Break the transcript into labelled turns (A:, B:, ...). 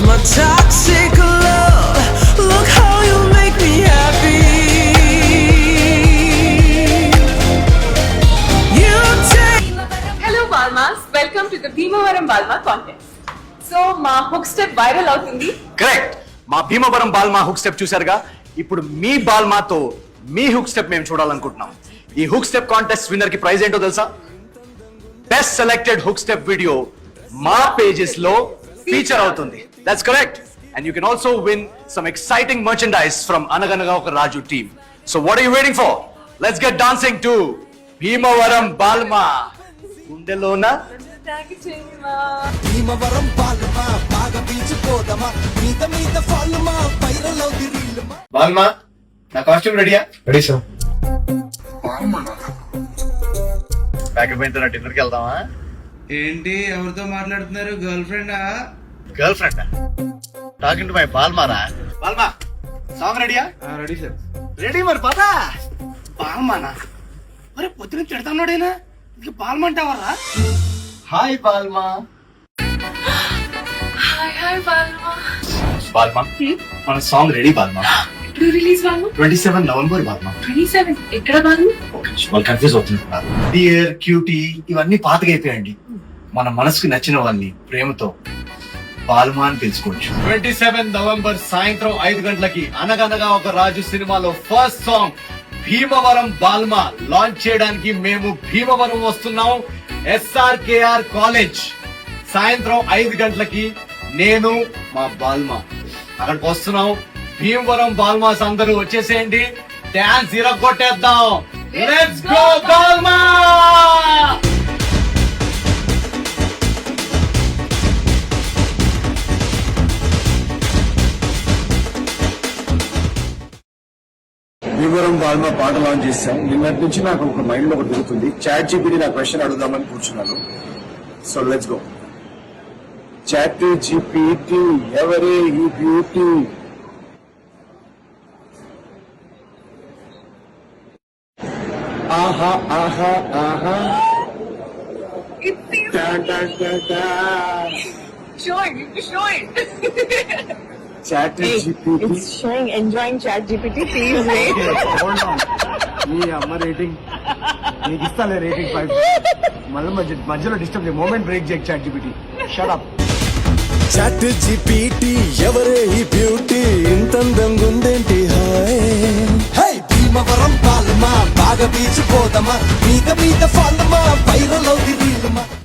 A: my toxic love. Look how you make me happy. You take.
B: Hello Balmas, welcome to the Bhimavaram Balma contest. So మా hook step viral అవుతుంది.
C: Correct. మా Bhimavaram Balma hook step చూసారుగా, ఇప్పుడు మీ బాల్మాతో మీ hook step మేము చూడాలనుకుంటున్నాం. ఈ hook step contest winner కి prize ఏంటో తెలుసా? Best selected hook step video మా పేజెస్ లో ఫీచర్ అవుతుంది. That's correct. And you can also win some exciting merchandise from Anaganaga Oka Raju team. So what are you waiting for? Let's get dancing to Bhimavaram Balma. గుండెలోన
D: Bhimavaram Balma బాగా పీచిపోదమా మీద మీద ఫాల్మా viral అవుదిరిల్మా.
C: Balma, నా costume రెడీయా?
E: Ready sir.
C: Pack up అయిన తర్వాత డిన్నర్కి వెళ్దామా?
E: ఏంటి ఎవరితో మాట్లాడుతున్నారు? గర్ల్ ఫ్రెండా?
C: Girl friend talking to my బాల్మారా. బాల్మా, సాంగ్ రెడీయా?
E: Ready sir.
C: రెడీ మరి పదా. బాల్మానా మరి పొద్దున తిడతాన్నాడేనా? ఇంక Balma అంటావరా? Hi Balma.
B: Hi Balma.
C: Balma, మన సాంగ్ రెడీ బాల్మా.
B: ఎప్పుడు రిలీజ్ బాల్మా?
C: 27 November Balma.
B: 27 ఎక్కడ బాల్మా?
C: వాళ్ళు కన్ఫ్యూజ్ అవుతున్నారు. డియర్, క్యూటీ ఇవన్నీ పాతగా అయిపోయాయండి. మన మనసుకు నచ్చిన వాళ్ళని ప్రేమతో బాల్మా అని పిలుచుకోవచ్చు. 27 నవంబర్ సాయంత్రం 5 గంటలకి అనగనగా ఒక రాజు సినిమాలో first song Bhimavaram Balma launch చేయడానికి మేము భీమవరం వస్తున్నాం. SRKR కాలేజ్ సాయంత్రం 5 గంటలకి నేను మా బాల్మా అక్కడికి వస్తున్నాం. భీమవరం బాల్మాస్ అందరూ వచ్చేసేయండి. Dance ఇరగొట్టేద్దాం. Let's go Balma.
F: Bhimavaram Balma పాట లాంచ్ చేశాం. నిన్నటి నుంచి నాకు ఒక మైండ్ లో ఒకటి తిరుగుతుంది. చాట్ జీపీటీ నా క్వశ్చన్ అడుగుదామని కూర్చున్నాను. So let's go. ChatGPT ఎవరే ఈ బ్యూటీ? ఆహా ఆహా ఆహా. ChatGPT
B: It's showing enjoying chat GPT. Please wait.
F: ఈ అమ్మ రేటింగ్ నీకు ఇస్తాలే. రేటింగ్ 5. మళ్ళీ మధ్యలో డిస్టర్బ్ చేయ. మూమెంట్ బ్రేక్ చేయ. ChatGPT shut up.
D: ChatGPT ఎవరే ఈ బ్యూటీ ఇంతందంగా ఉందేంటి? హాయ్ హై భీమవరం బాల్మా బాగా పీచిపోదమా మీద మీద ఫాల్మా